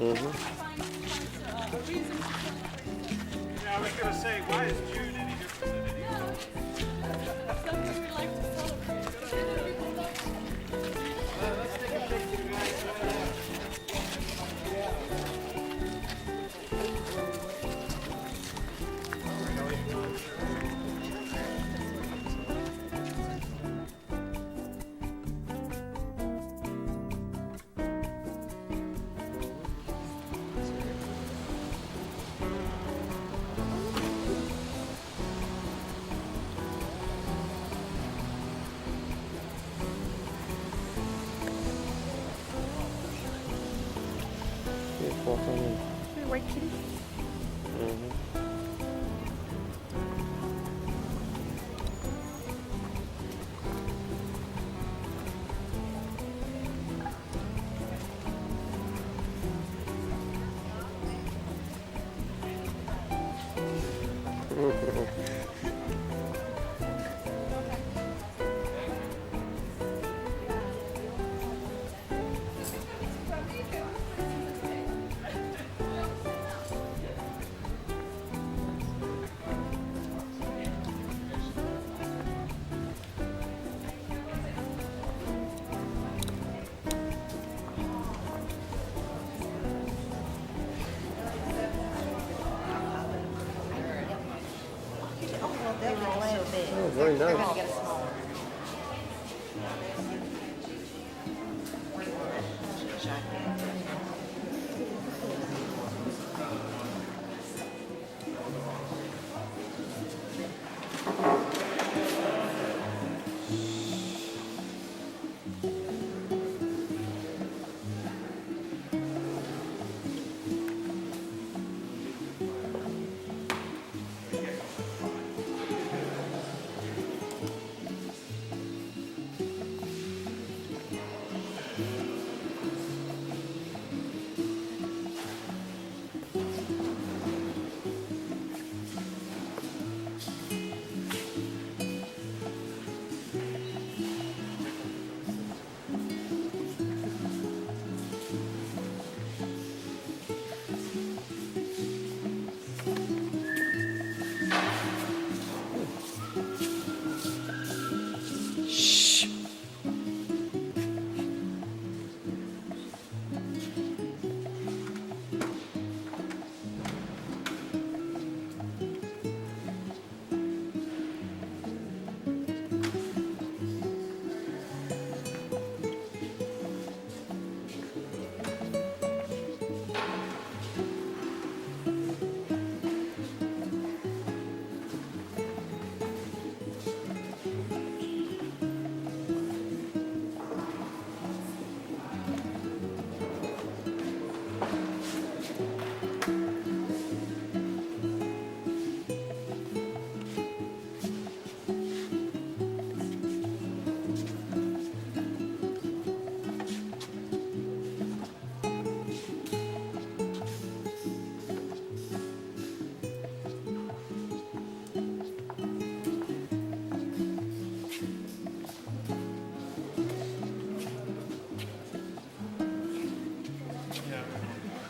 Yeah, I was gonna say, why is June any different than any other? Something we like to celebrate. Let's take a picture, guys. White kitty. Oh, very nice.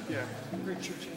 Yeah, great church.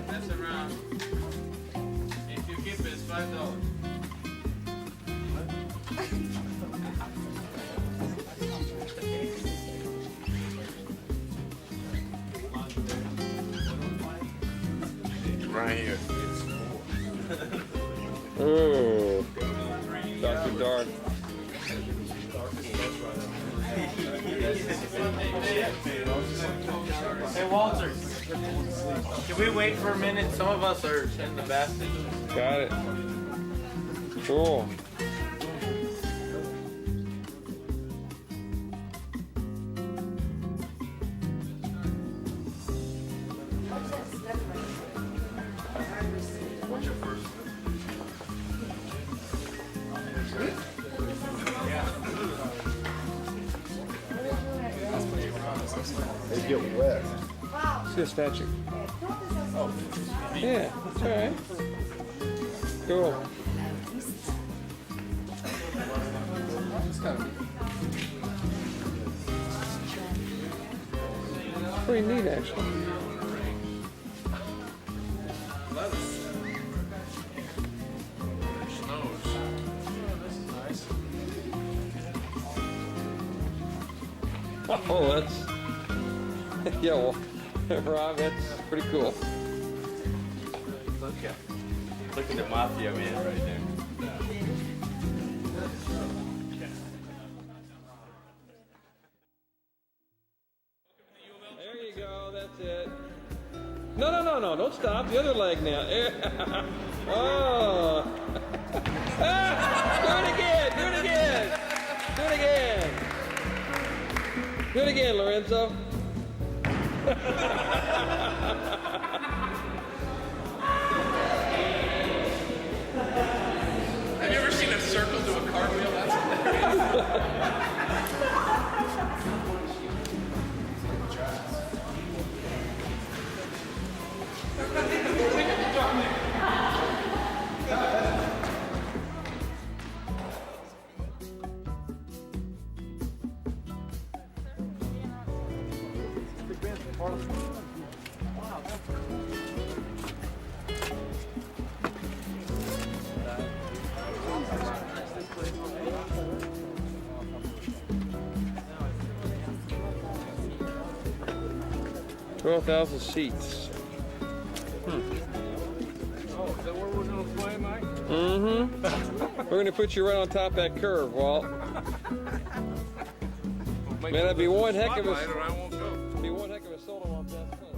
Mess around. If you keep it, it's $5. Right here. Oh, Dr. Dark. Hey Walter, can we wait for a minute? Some of us are in the basket. Got it. Cool. They get wet. See a statue. Yeah, it's alright. Cool. Pretty neat, actually. Oh, that's yeah. Well, Rob, that's pretty cool. Look at the mafia man right there. There you go. That's it. No, no, no, no! Don't stop. The other leg now. Oh! Ah! Do it again! Do it again! Do it again! Do it again, Lorenzo. Have you ever seen a circle do a cartwheel? That's $12,000 seats. Oh, is that where we're gonna play, Mike? Mm-hmm. We're gonna put you right on top of that curve, Walt. Man, that'd be one heck of a. Spotlight or I won't go. Be one heck of a solo on that thing.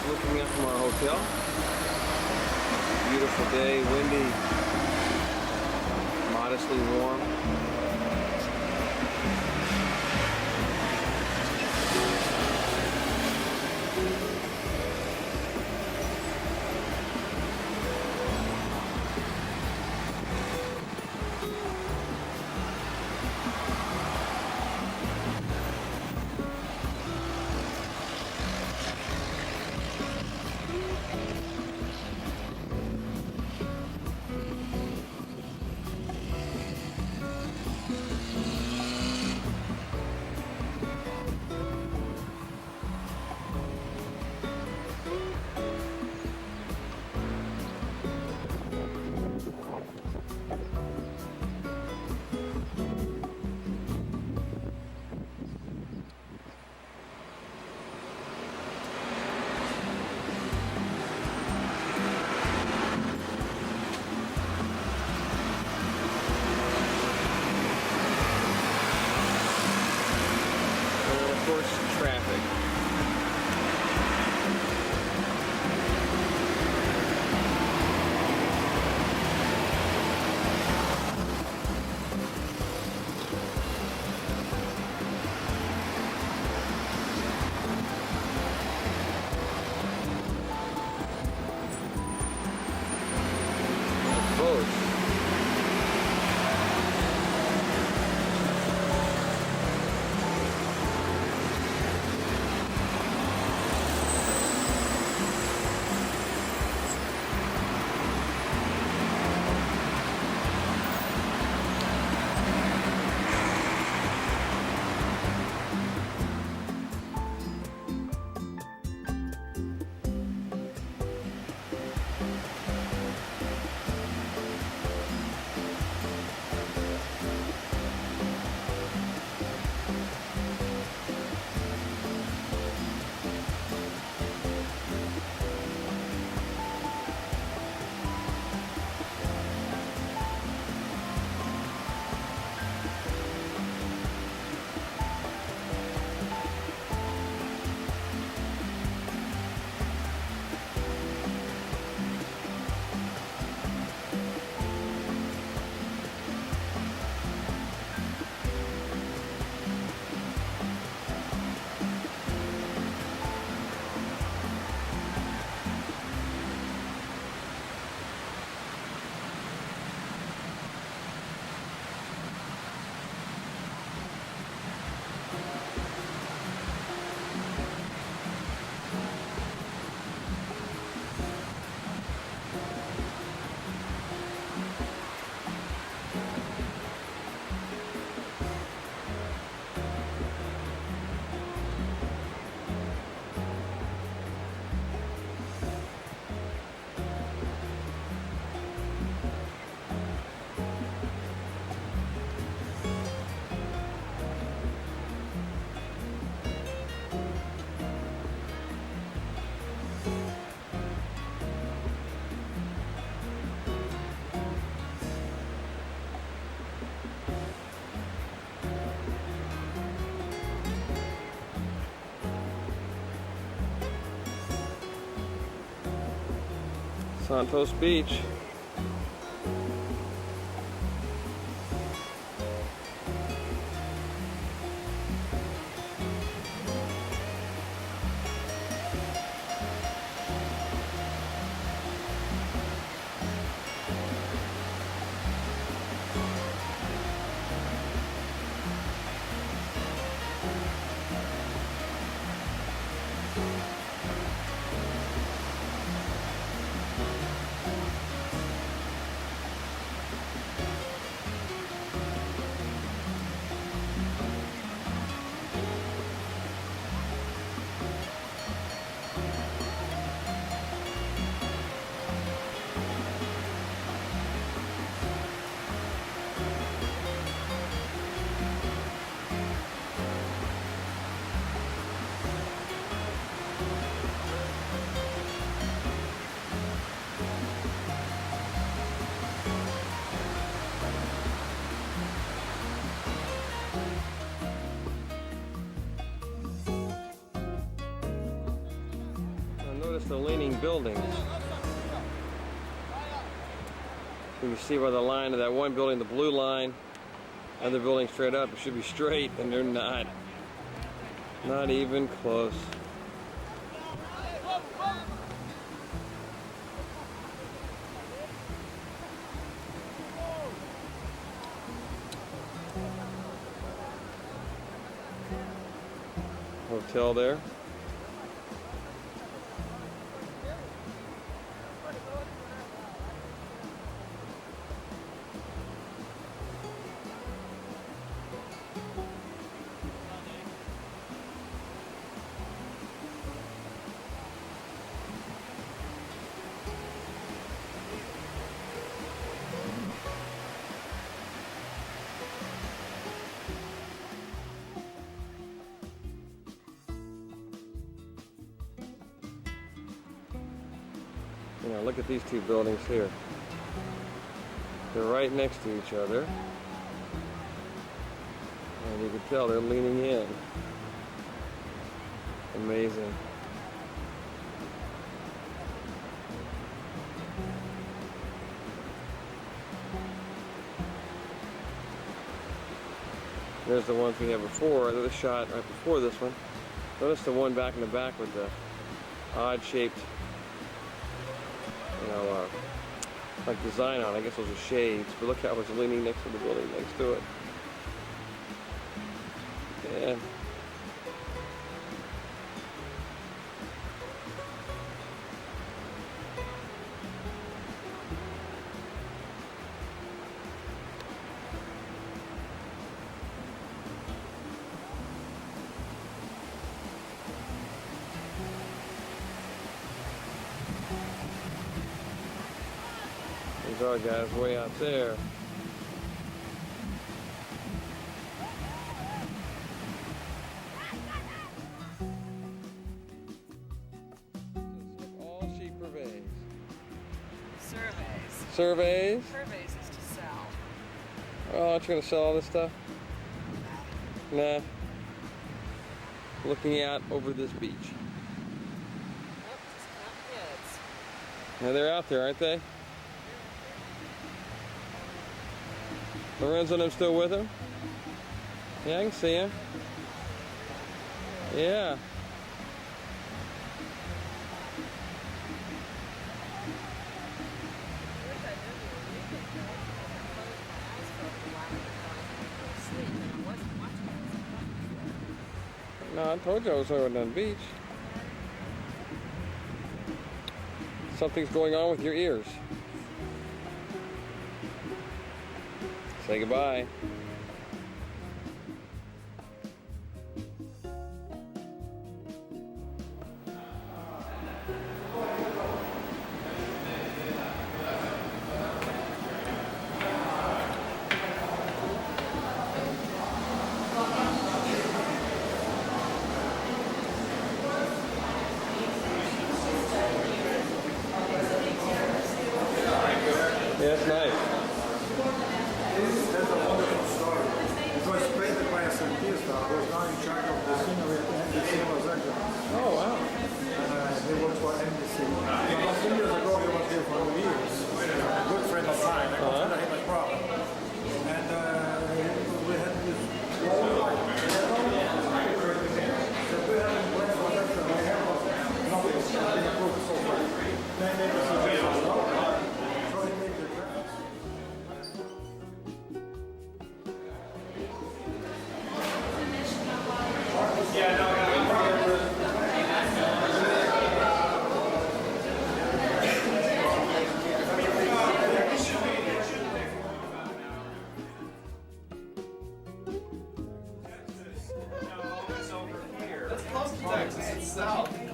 Looking up from our hotel. Beautiful day, windy, modestly warm. Traffic. close. Santos Beach. Notice the leaning buildings. You can see by the line of that one building, the blue line, other building straight up, it should be straight, and they're not. Not even close. Hotel there. You know, look at these two buildings here. They're right next to each other. And you can tell they're leaning in. Amazing. There's the ones we had before, the shot right before this one. Notice the one back in the back with the odd shaped, like design on. I guess those are shades, but look how it's leaning next to the building next to it. Yeah. There's our guys way out there. All she purveys. Surveys. Surveys? Surveys is to sell. Oh, aren't you gonna sell all this stuff? Nah. Looking out over this beach. Yep, just count kids. Now they're out there, aren't they? Lorenzo and them still with him? Yeah, I can see him. Yeah. No, I told you I was over on the beach. Something's going on with your ears. Say goodbye. Yeah, it's nice. That's a wonderful story. It was painted by a artista who was now in charge of the scenery at NBC Los Angeles. Oh, wow. And he worked for NBC. About 2 years ago, he was here for New Year's. A good friend of mine. I consider him a problem. And we had this long life. So we had a plan for that, and we have nothing been approved so far. They made a suggestion. So he made the draft.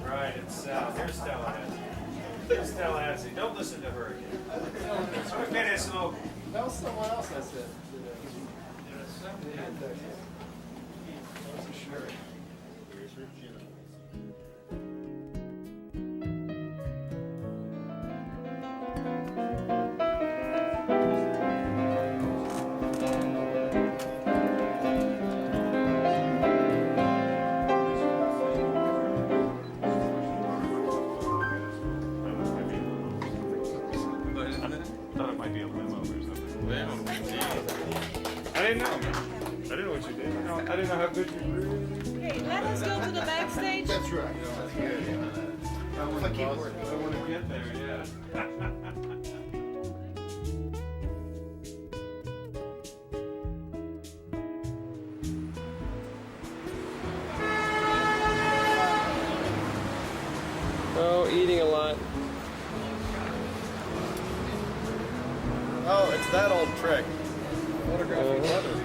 Right, it's south. Here's Tallahassee. Here's Tallahassee. Don't listen to her again. We've been in smoke. That was someone else I said. Thought it might be a limo or something. I didn't know. I didn't know what you did. I didn't know how good you were. Hey, let us go to the backstage. That's right. I want to get there, yeah. Oh, eating a lot. Oh, it's that old trick. Photographing weather.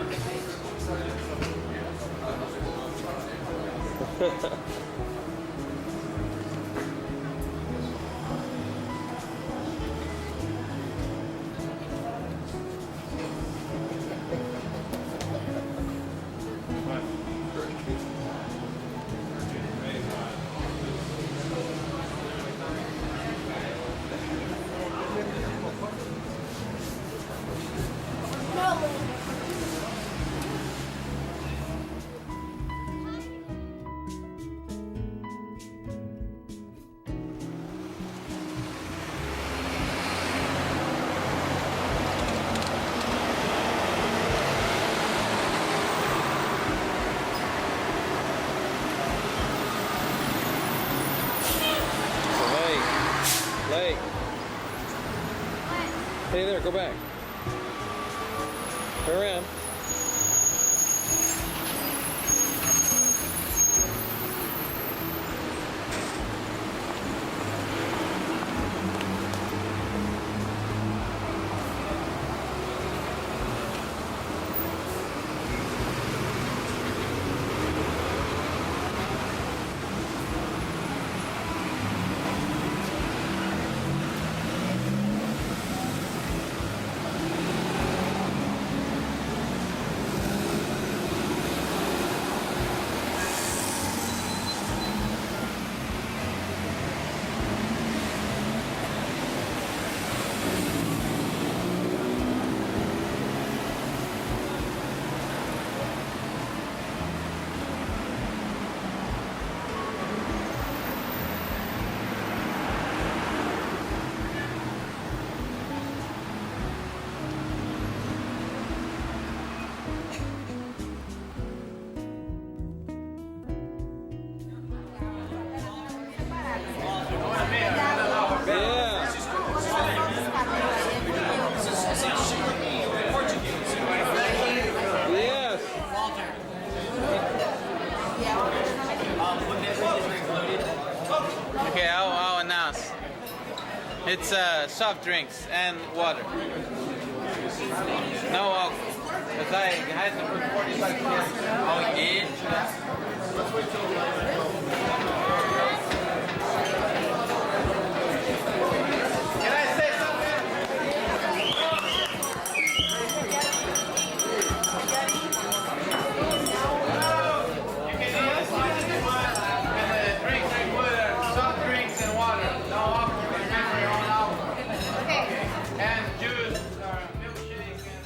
Hey there, go back. Turn around. Okay, I'll announce. It's soft drinks and water. No alcohol. Because I had to put 45 cents. Oh, you did? Let's wait till Can I say something? You can eat as much as you want. And the drinks I put are soft drinks and water. No alcohol. Remember your own alcohol. Okay. And juice or milkshake and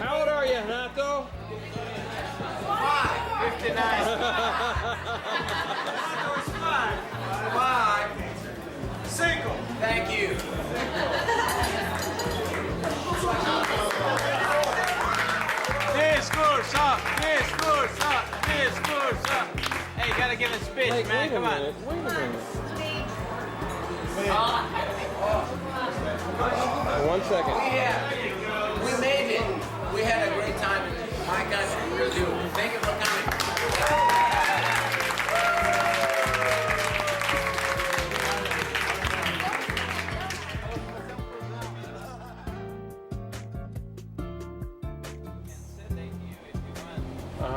How old are you, Renato? 59. Single. Thank you. Discurso. Hey, you gotta give a speech, Wait, man. wait a Come on. minute. Wait a minute. 1 second. Yeah, we made it. We had a great time in my country, Brazil. Thank you for coming.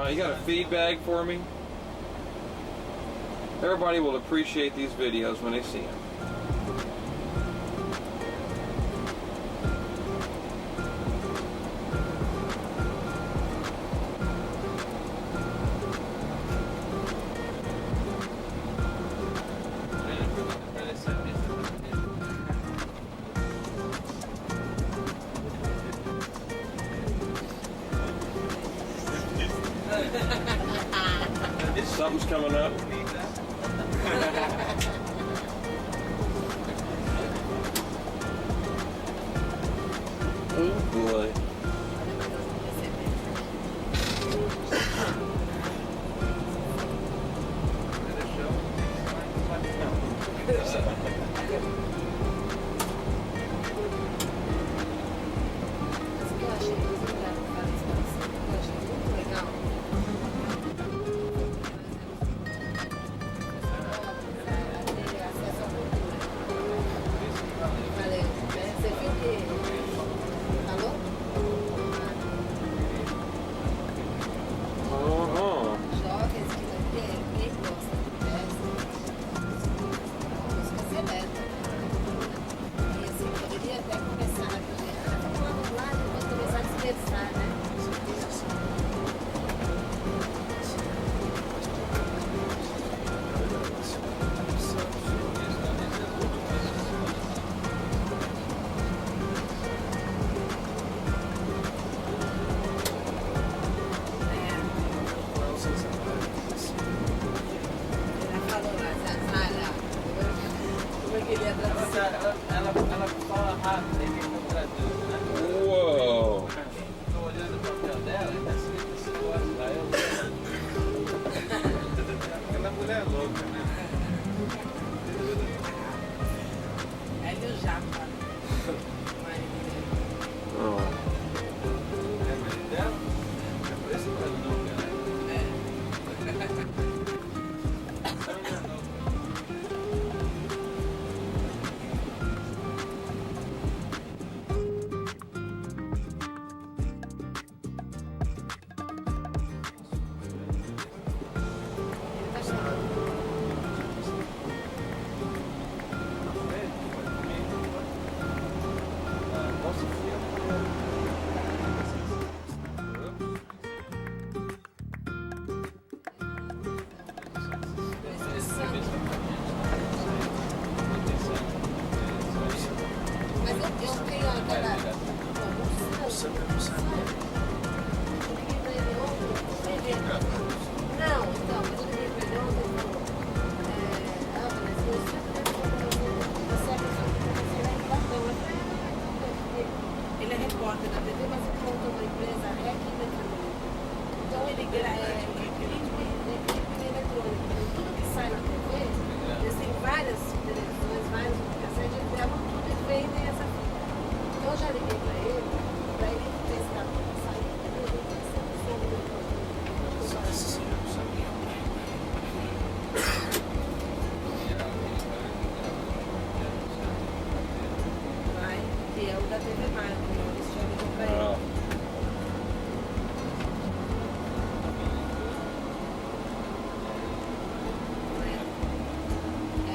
You got a feed bag for me? Everybody will appreciate these videos when they see them. Something's coming up. Oh boy. ela fala rápido, tem que traduzir, né? Uou! Tô olhando o papel dela e tá escrito esse negócio lá. Aquela mulher é louca, né? É do Japa. Oh. É a mãe dela? É por isso que ela não vê, né? Mas eu tenho aquela. Não, então, mas eu liguei pra ele ontem e falou. Você é a pessoa que você vai bateu. Ele é repórter da TV, mas ele montou uma empresa REC eletrônica. Então ele clipe eletrônico. Então tudo que sai na TV, eles têm várias televisões, vários cassetes, eles gravam tudo e vendem essa fita. Então eu já liguei pra ele testar tudo que sai. Ele tem que ser um som do vai, que é o da TV Marco, eles já ligou pra ele. Oh.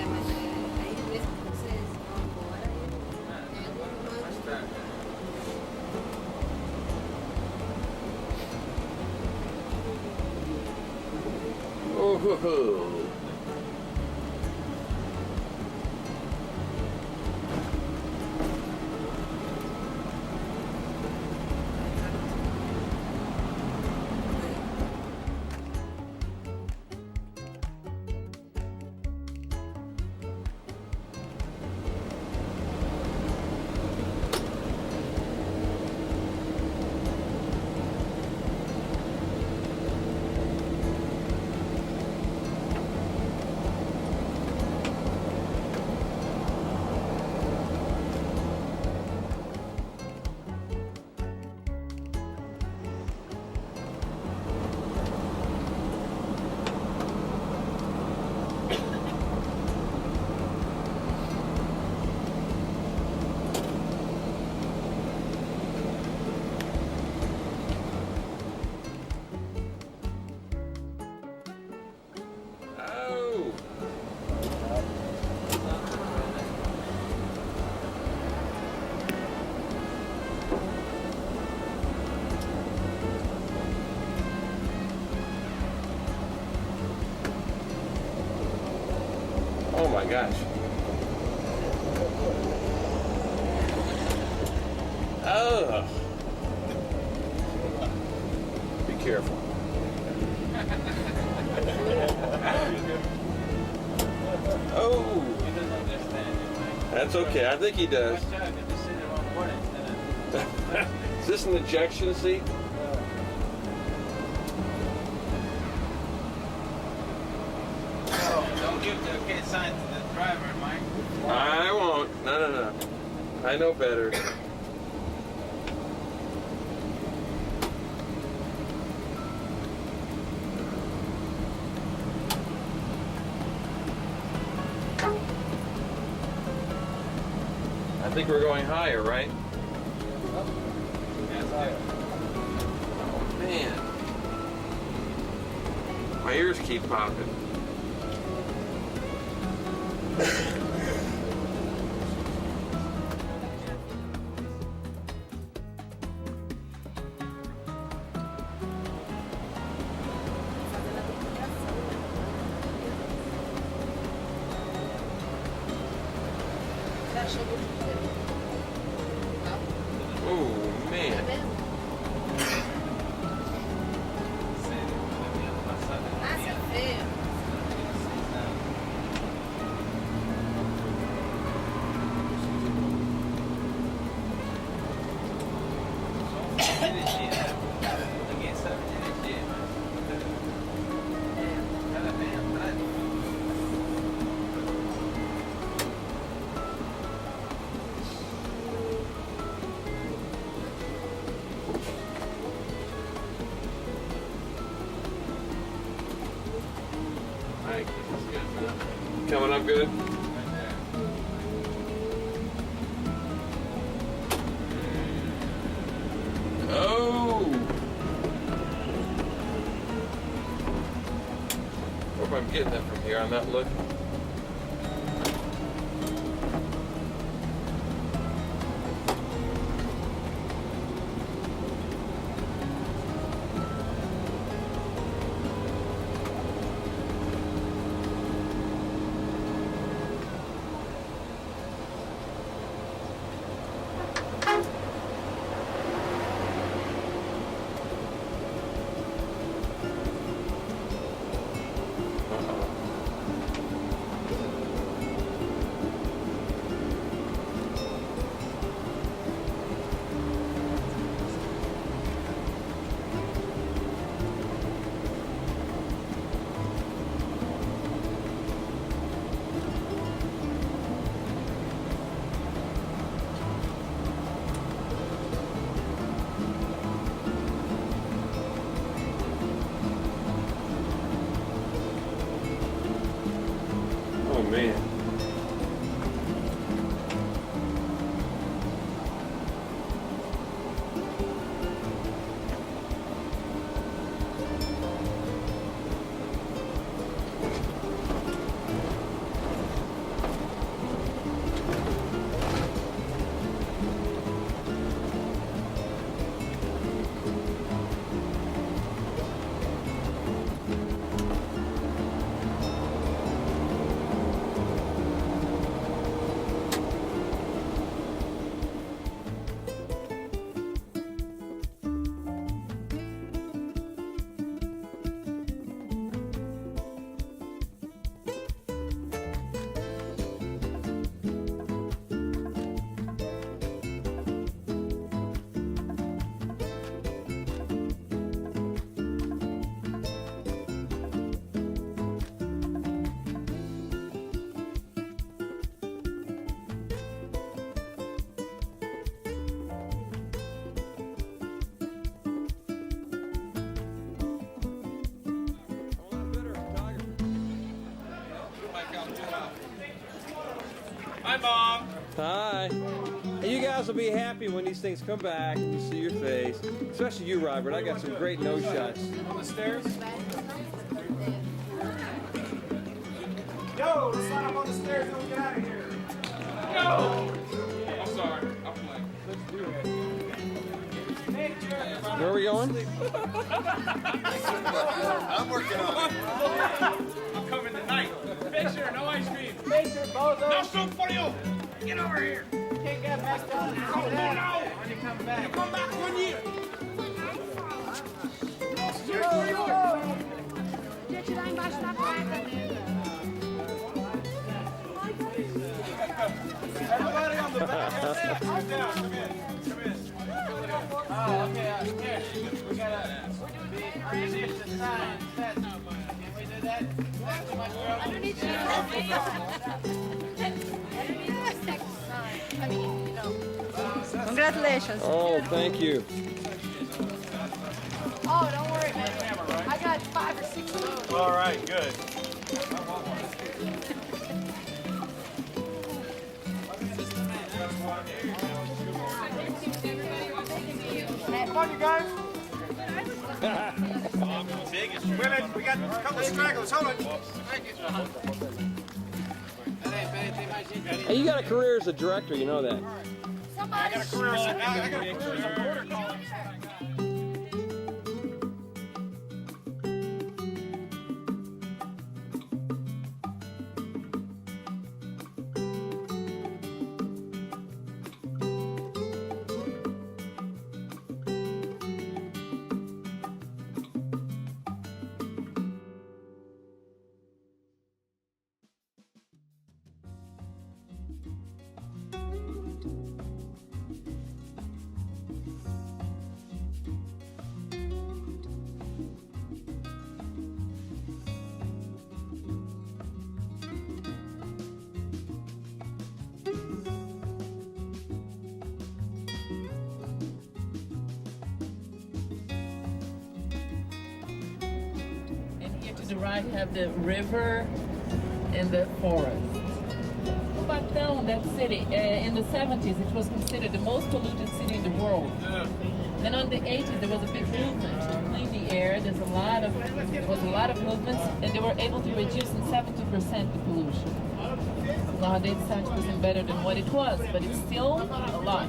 Mas aí mesmo que vocês vão embora, ele Mais tarde. Oh. Oh my gosh. Oh. Be careful. Oh. He doesn't understand it, right? That's okay. I think he does. Watch out, if you sit in the wrong corner, then Is this an ejection seat? don't give the okay sign to the driver, Mike. I won't. No. I know better. I think we're going higher, right? Yes, higher. Oh, man. My ears keep popping. Já chegou de primeiro. Oh, É man. mesmo? Ah, você é feio. good. Oh! Hope I'm getting that from here. I'm not looking. Oh man. Hi, Mom. Hi. Hey, you guys will be happy when these things come back and you see your face. Especially you, Robert. I got some great nose shots. On the stairs? Yo, let's line up on the stairs and we'll get out of here. Yo! I'm sorry. I'm playing. Let's do it. Where are we going? I'm working on it. I'm coming tonight. Make sure, no ice cream. Make sure, both of no soup for you. Get over here. Can't get back down. Oh, no. When you come back. You come back 1 year. Gente, lá embaixo da placa mesmo. Everybody on the back. Sit down. Come in. Come in. Oh, okay. Here. We gotta be creative to sign. Can we do that? Underneath you. I mean, you know. Congratulations. Oh, thank you. Oh, don't worry, man. I got 5 or 6 of those. All right, good. Have fun, you guys. Wait a minute, we got a couple of stragglers. Hold on. Hey, you got a career as a director, you know that. I got a career as a border collie. And here to the right have the river and the forest. on that city. In the 70s, it was considered the most polluted city in the world. Then on the 80s, there was a big movement to clean the air. There was a lot of movements, and they were able to reduce in 70% the pollution. Nowadays, 70% better than what it was, but it's still a lot.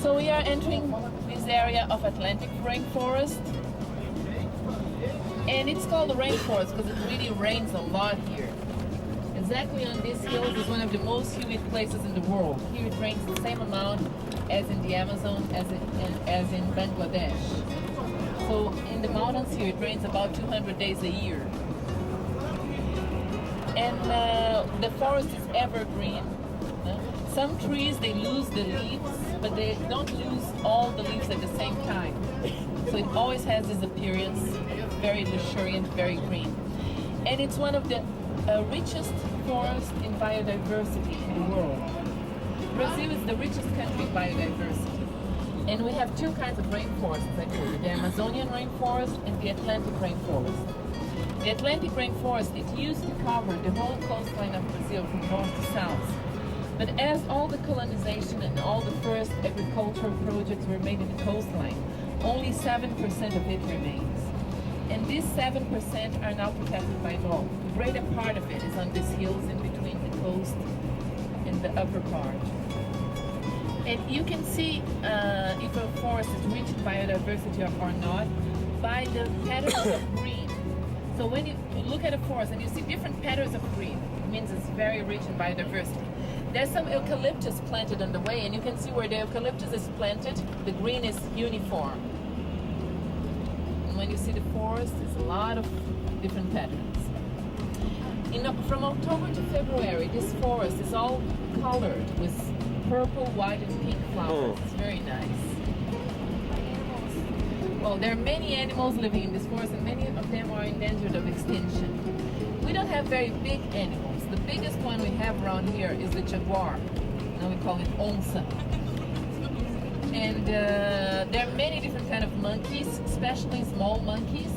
So we are entering this area of Atlantic rainforest. And it's called the rainforest because it really rains a lot here. Exactly on these hills is one of the most humid places in the world. Here it rains the same amount as in the Amazon, as in Bangladesh. So in the mountains here, it rains about 200 days a year. And the forest is evergreen. Some trees, they lose the leaves, but they don't lose all the leaves at the same time. So it always has this appearance, very luxuriant, very green. And it's one of the richest forests in biodiversity in the world. Brazil is the richest country in biodiversity. And we have two kinds of rainforests, I told you, the Amazonian rainforest and the Atlantic rainforest. The Atlantic rainforest, it used to cover the whole coastline of Brazil from north to south. But as all the colonization and all the first agricultural projects were made in the coastline, only 7% of it remains. And these 7% are now protected by law. The greater part of it is on these hills in between the coast and the upper part. And you can see if a forest is rich in biodiversity or not by the patterns of green. So when you look at a forest and you see different patterns of green, it means it's very rich in biodiversity. There's some eucalyptus planted on the way, and you can see where the eucalyptus is planted, the green is uniform. And when you see the forest, there's a lot of different patterns. From October to February, this forest is all colored with purple, white, and pink flowers. It's very nice. Well, there are many animals living in this forest, and many of them are endangered of extinction. We don't have very big animals. The biggest one we have around here is the jaguar. Now we call it onça. And there are many different kinds of monkeys, especially small monkeys.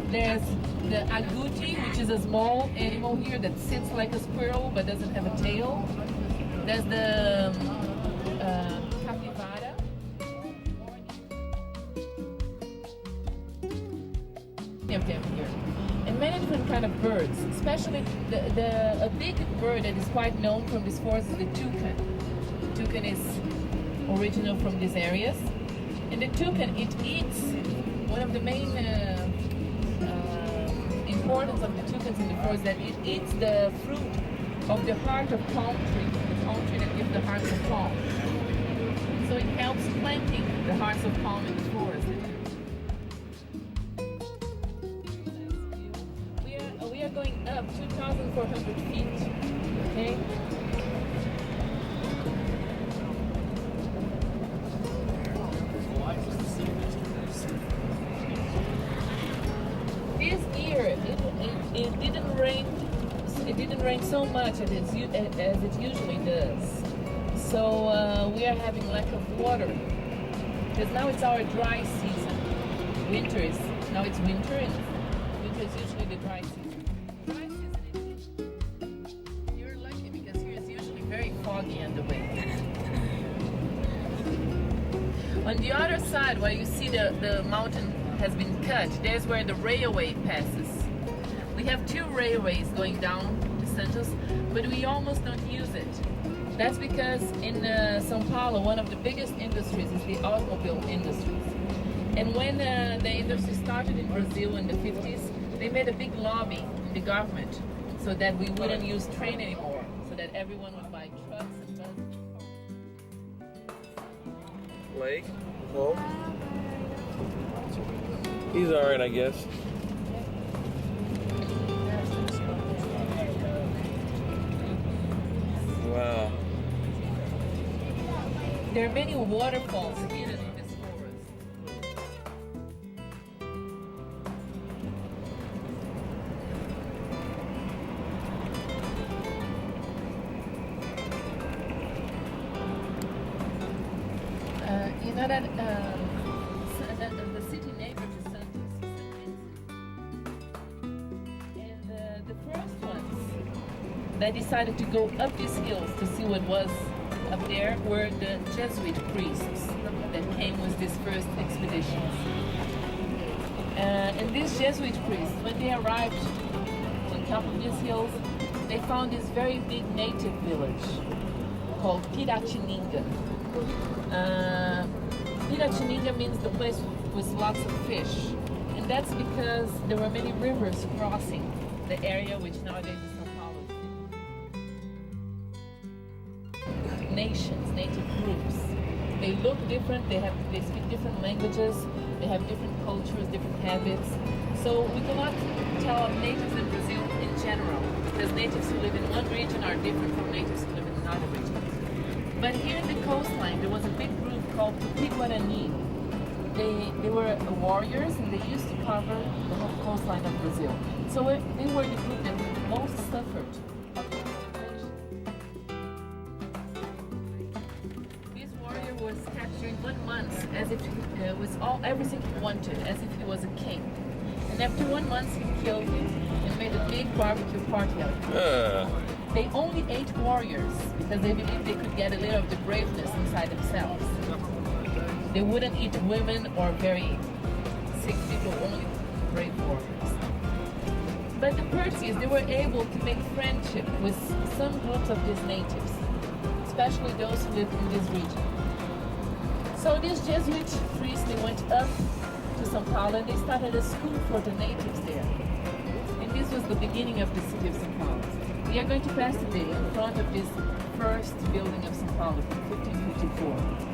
There's the agouti, which is a small animal here that sits like a squirrel but doesn't have a tail. There's the capybara. Of them here. And many different kind of birds, especially a big bird that is quite known from this forest is the toucan. The toucan is original from these areas. And the toucan, it eats, one of the main importance of the toucans in the forest that it eats the fruit of the heart of palm tree, the palm tree that gives the hearts of palm. So it helps planting the hearts of palm in the forest. We are going up 2,400 feet, okay? This year, it didn't rain. It didn't rain so much as it usually does. So we are having lack of water because now it's our dry season. Now it's winter, and winter is usually the dry season. Dry season, you're lucky because here is usually very foggy on the way. On the other side, where you see the mountain has been cut, there's where the railway passes. We have two railways going down to Santos, but we almost don't use it. That's because in São Paulo, one of the biggest industries is the automobile industry. And when the industry started in Brazil in the 50s, they made a big lobby in the government so that we wouldn't use train anymore, so that everyone would buy trucks and buses. Lake, home. He's alright, I guess. Wow. There are many waterfalls hidden in this forest. You know that the city neighbor to Santos is Santos. And the first ones they decided to go up these hills to see what was up there were the Jesuit priests that came with these first expeditions. And these Jesuit priests, when they arrived on top of these hills, they found this very big native village called Piratininga. Piratininga means the place with lots of fish. And that's because there were many rivers crossing the area which nowadays is São Paulo. Nations, native groups. They look different, they speak different languages, they have different cultures, different habits. So we cannot tell of natives in Brazil in general, because natives who live in one region are different from natives who live in another region. But here in the coastline, there was a big group called Tupi-Guarani. They were warriors and they used to cover the whole coastline of Brazil. So they were the group that most suffered of the occupation. This warrior was captured in 1 month as if with everything he wanted, as if he was a king. And after 1 month he killed him and made a big barbecue party out of it. They only ate warriors because they believed they could get a little of the braveness inside themselves. They wouldn't eat women or very sick people, only brave warriors. But the Persians, they were able to make friendship with some groups of these natives, especially those who lived in this region. So these Jesuit priests, they went up to São Paulo and they started a school for the natives there. And this was the beginning of the city of São Paulo. We are going to pass today in front of this first building of São Paulo from 1554.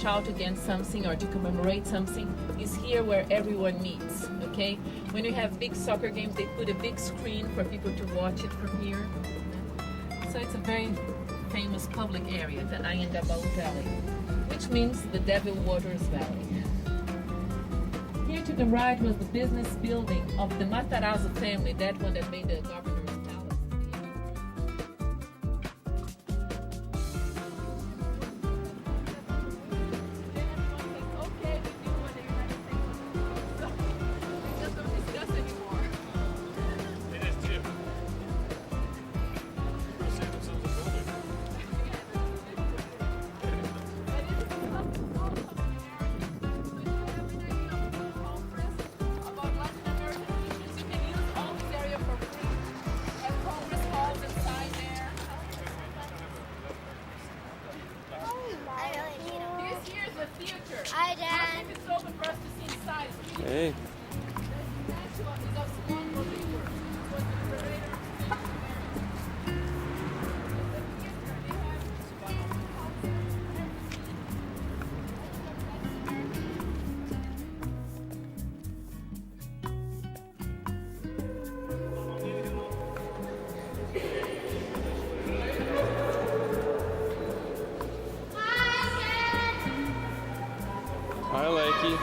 Shout against something or to commemorate something is here where everyone meets, okay? When you have big soccer games, they put a big screen for people to watch it from here. So it's a very famous public area, the Anhangabaú Valley, which means the Devil Waters Valley. Here to the right was the business building of the Matarazzo family, that one that made the governor's palace. Hey. Hi, Lakey.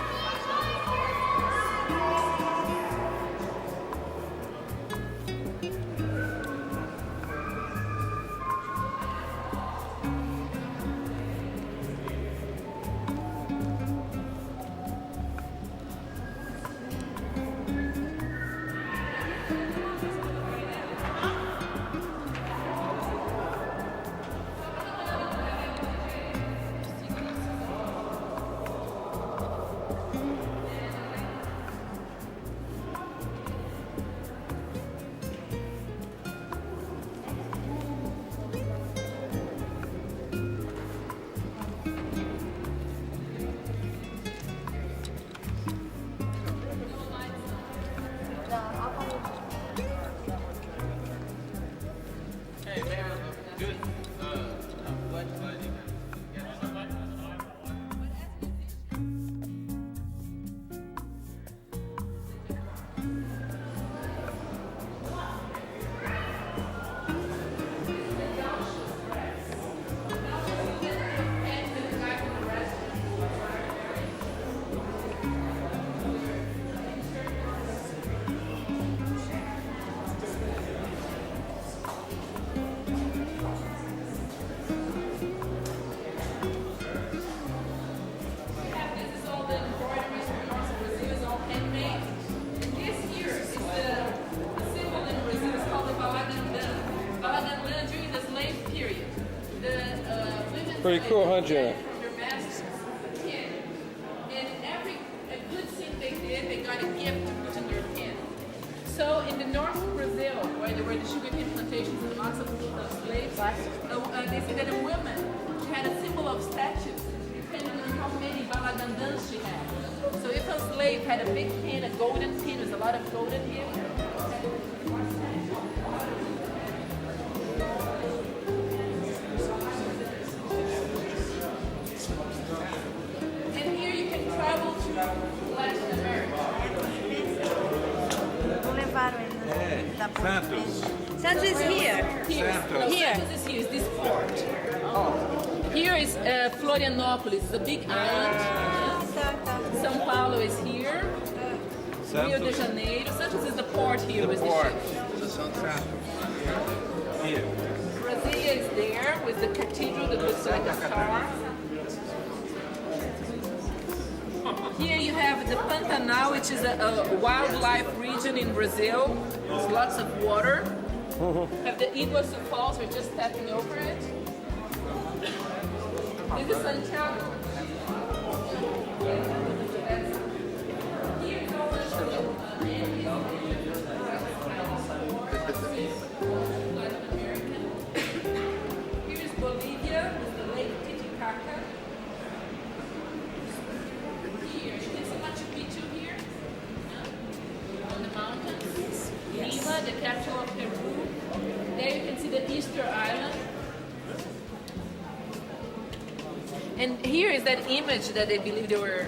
Pretty cool, huh, Jenna? From their masters. Yeah. And every a good thing they did, they got a gift to put in their pen. So in the north of Brazil, where there were the sugarcane plantations and lots of slaves, they say that a woman had a symbol of statues depending on how many balagandãs she had. So if a slave had a big pin, a golden pin, there's a lot of gold in here. And here you can travel to Latin America. Não levaram ainda da ponte. Santos. Santos is here. Here. Santos is here, is this port. Here is Florianópolis, it's a big island. Tá. São Paulo is here. Rio de Janeiro. Santos is the port here with the ships. Here. Brasilia is there with the cathedral that looks like a star. Here you have the Pantanal, which is a wildlife region in Brazil. There's lots of water. Have the Iguaçu Falls, we're just stepping over it. This is Santiago. Here is all Latin American. Here is Bolivia with the Lake Titicaca. Here, you can see Machu Picchu here, on the mountains. Lima, the capital of Peru. There you can see the Easter Island. And here is that image that they believe they were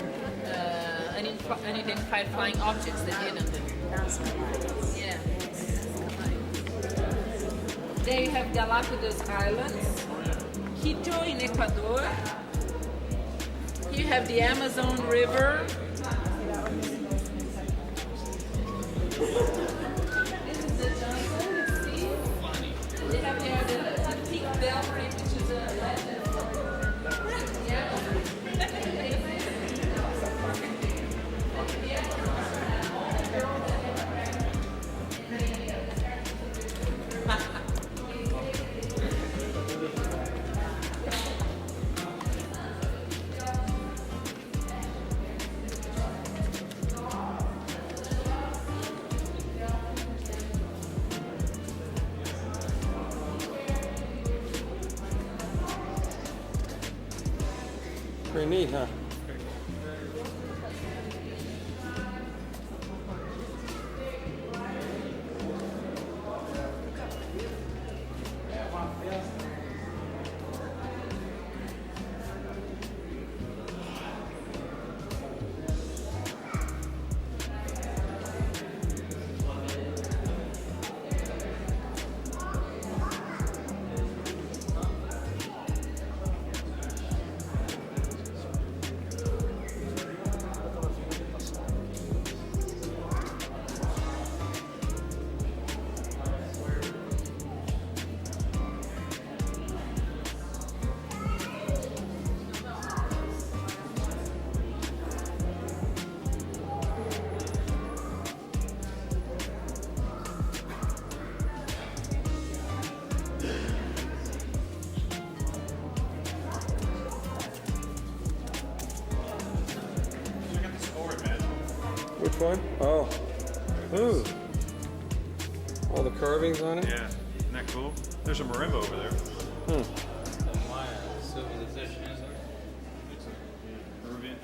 unidentified flying objects that didn't. Yeah. There you have Galapagos Islands. Quito in Ecuador. You have the Amazon River. This is the jungle, you see? They have there the Peak Belfry, which is a legend. Pretty neat, huh? Which one? Oh. Ooh. All the carvings on it? Yeah. Isn't that cool? There's a marimba over there. Maya civilization, isn't it? It's a Peruvian.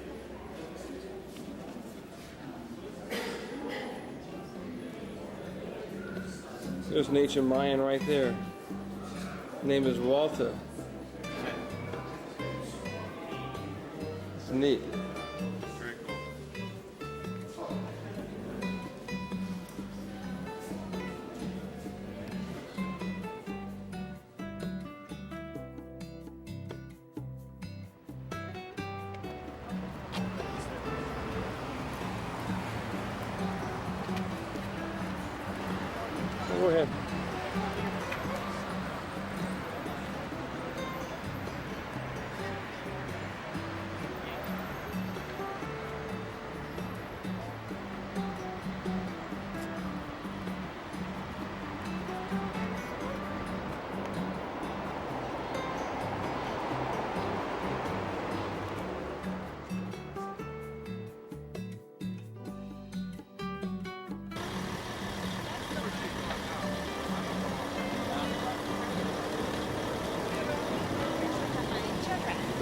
There's an ancient Mayan right there. Name is Walter. It's neat. Very cool. Go ahead.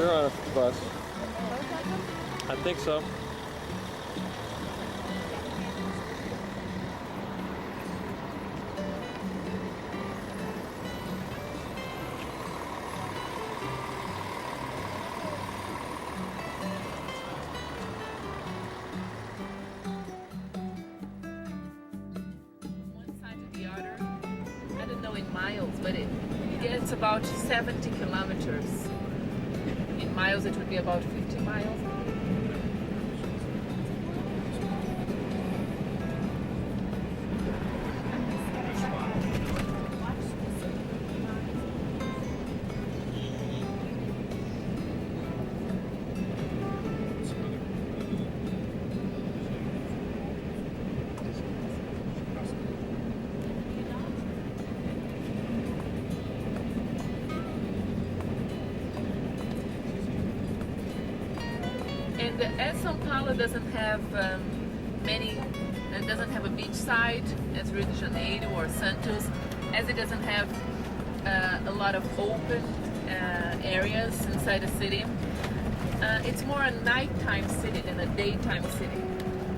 They're on a bus. I think so. One side to the other, I don't know in miles, but it gets about 70 kilometers. In miles, it would be about 50 miles. And as São Paulo doesn't have it doesn't have a beach side as Rio de Janeiro or Santos, as it doesn't have a lot of open areas inside the city, it's more a nighttime city than a daytime city.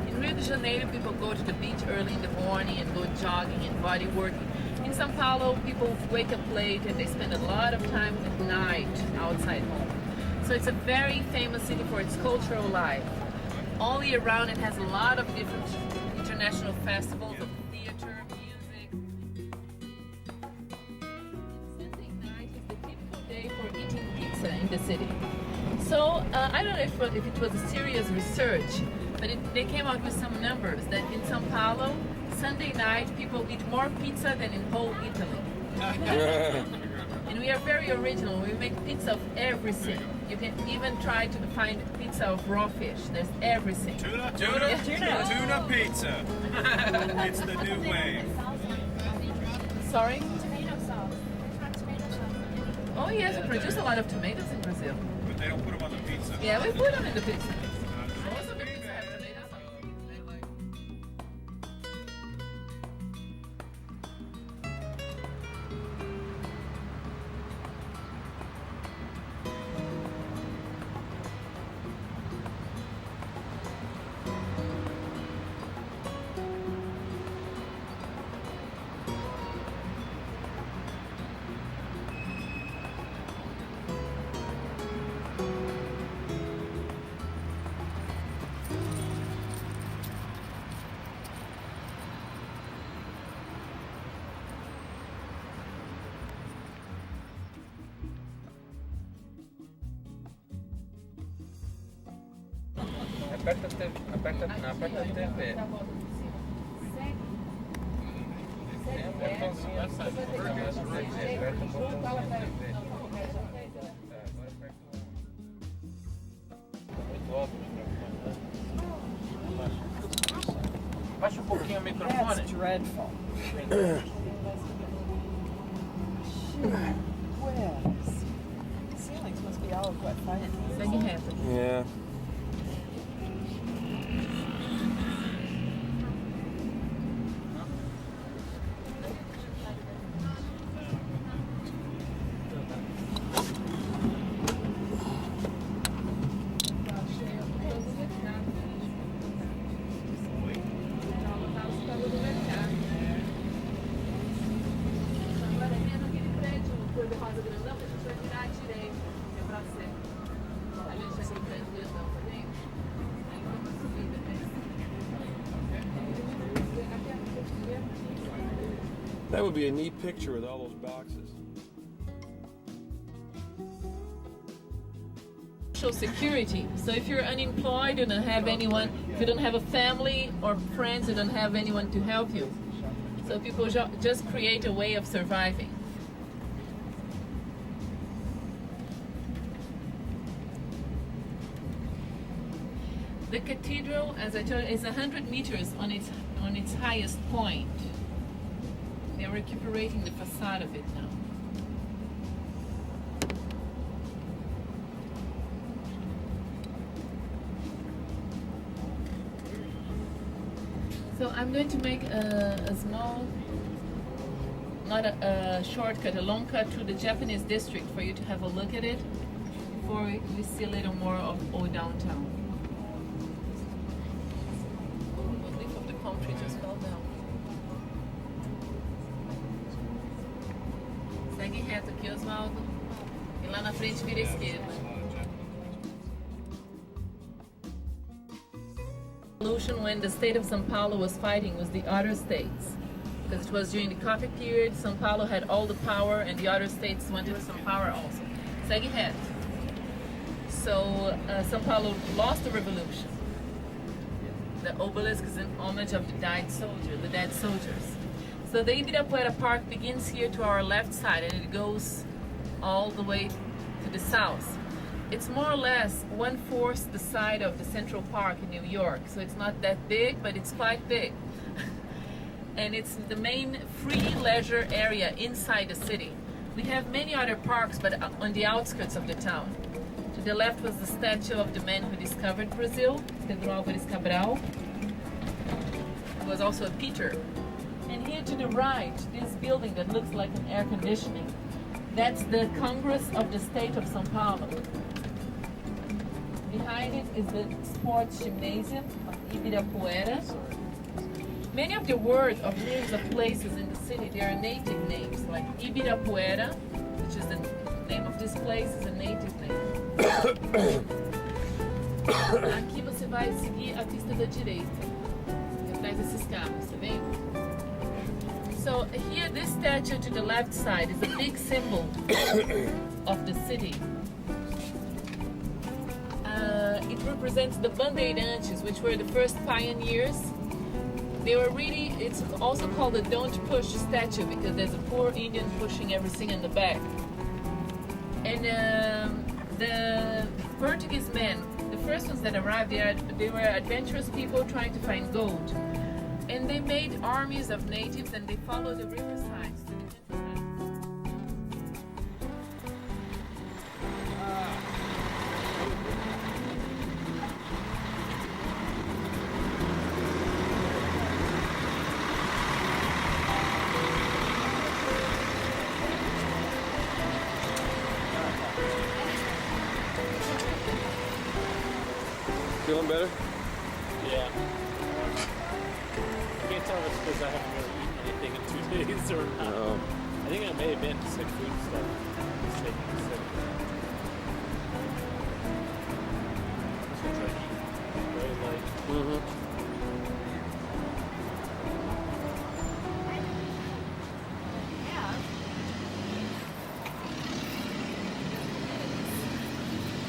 In Rio de Janeiro, people go to the beach early in the morning and go jogging and body working. In São Paulo, people wake up late and they spend a lot of time at night outside home. So it's a very famous city for its cultural life. All year round, it has a lot of different international festivals of theater, music. Sunday night is the typical day for eating pizza in the city. So I don't know if it was a serious research, but they came out with some numbers that in São Paulo, Sunday night people eat more pizza than in whole Italy. And we are very original. We make pizza of everything. You can even try to find pizza of raw fish. There's everything. Tuna pizza. It's the new wave. Sorry? Tomato sauce. Tomato sauce. Oh yes, we produce a lot of tomatoes in Brazil. But they don't put them on the pizza. Yeah, we put them in the pizza. Most of the pizza have tomato sauce. Aperta a TV. Baixa um pouquinho o microfone. That's dreadful. Well, ceilings must be all of what fire. Then you have it. Yeah. That would be a neat picture with all those boxes. Social security. So if you're unemployed, you don't have anyone, if you don't have a family or friends, you don't have anyone to help you. So people just create a way of surviving. The cathedral, as I told you, is 100 meters on its highest point. They're recuperating the facade of it now. So I'm going to make a small, not a shortcut, a long cut through the Japanese district for you to have a look at it. before we see a little more of old downtown. The leaf of the palm tree just fell down. Segue reto aqui, Osvaldo. E lá na frente vira à esquerda. When the state of São Paulo was fighting was the other states, because it was during the coffee period. São Paulo had all the power and the other states wanted some power also. Segue reto. So São Paulo lost the revolution. The obelisk is in homage of the dead soldiers. So the Ibirapuera Park begins here to our left side and it goes all the way to the south. It's more or less 1/4 the side of the Central Park in New York, so it's not that big, but it's quite big. And it's the main free leisure area inside the city. We have many other parks, but on the outskirts of the town. To the left was the statue of the man who discovered Brazil, Pedro Álvares Cabral. He was also a Peter. And here to the right, this building that looks like an air conditioning, that's the Congress of the State of São Paulo. Behind it is the sports gymnasium of Ibirapuera. Many of the words of names of places in the city, they are native names, like Ibirapuera, which is the name of this place, is a native name. Aqui você vai seguir a pista da direita, atrás desses carros, tá vendo? So here, this statue to the left side is a big symbol of the city. It represents the Bandeirantes, which were the first pioneers. They were really, it's also called the Don't Push statue because there's a poor Indian pushing everything in the back. And the Portuguese men, the first ones that arrived, they were adventurous people trying to find gold. And they made armies of natives and they followed the riversides to the countryside. Feeling better? Yeah. I can't tell if it's because I haven't really eaten anything in 2 days or not. No. I think I may have been sick food stuff. Just taking it sick. So try to eat very light. Mm-hmm.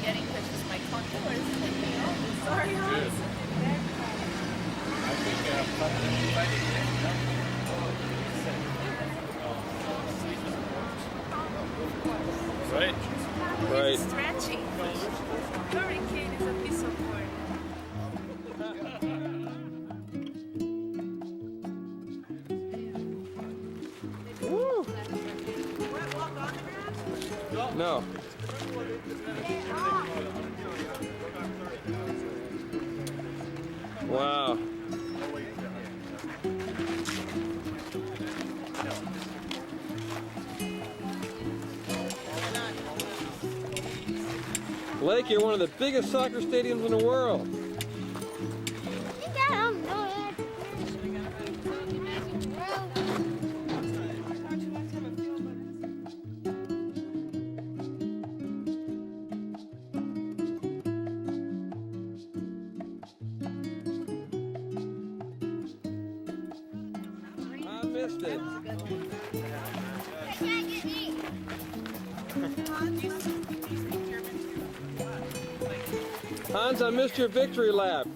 Getting pictures of my contours. Sorry, Hans. I think right. Right. Stretching. Hurricane is a piece of work. Woo. No. Wow. Blake, you're one of the biggest soccer stadiums in the world. I missed it. Hans, I missed your victory lap.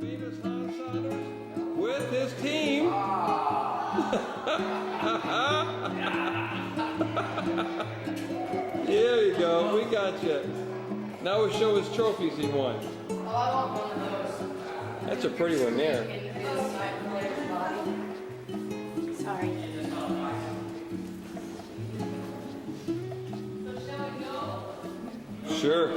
Famous Hans Saunders with his team. There you go, we got you. Now we'll show his trophies he won. That's a pretty one there. Sorry. Sure.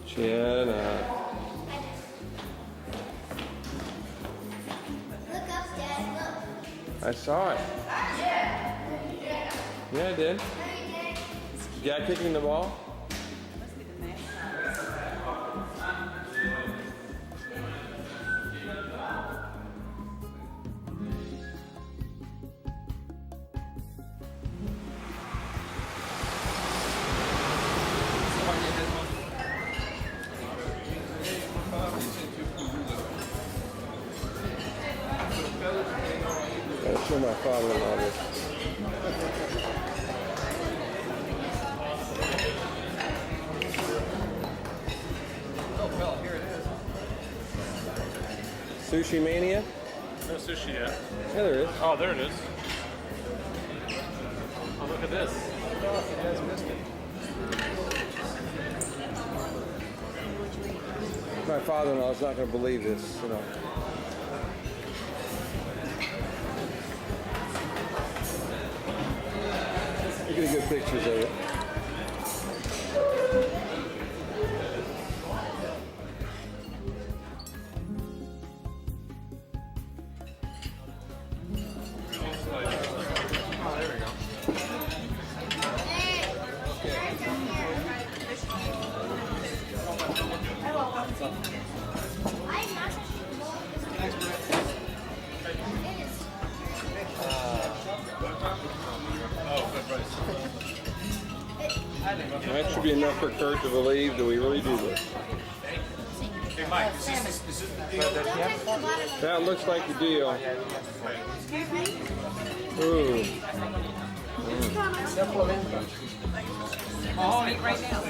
Chin up. I saw it. Yeah, I did. Guy kicking the ball? Gotta show my father-in-law this. Sushi Mania? No sushi yet. Yeah, there is. Oh, there it is. Oh, look at this. My father-in-law is not going to believe this, you know. You're getting good pictures of it. That should be enough for Kurt to believe that we really do this. Hey, Mike, is this the deal? That looks like the deal. Ooh. Right now.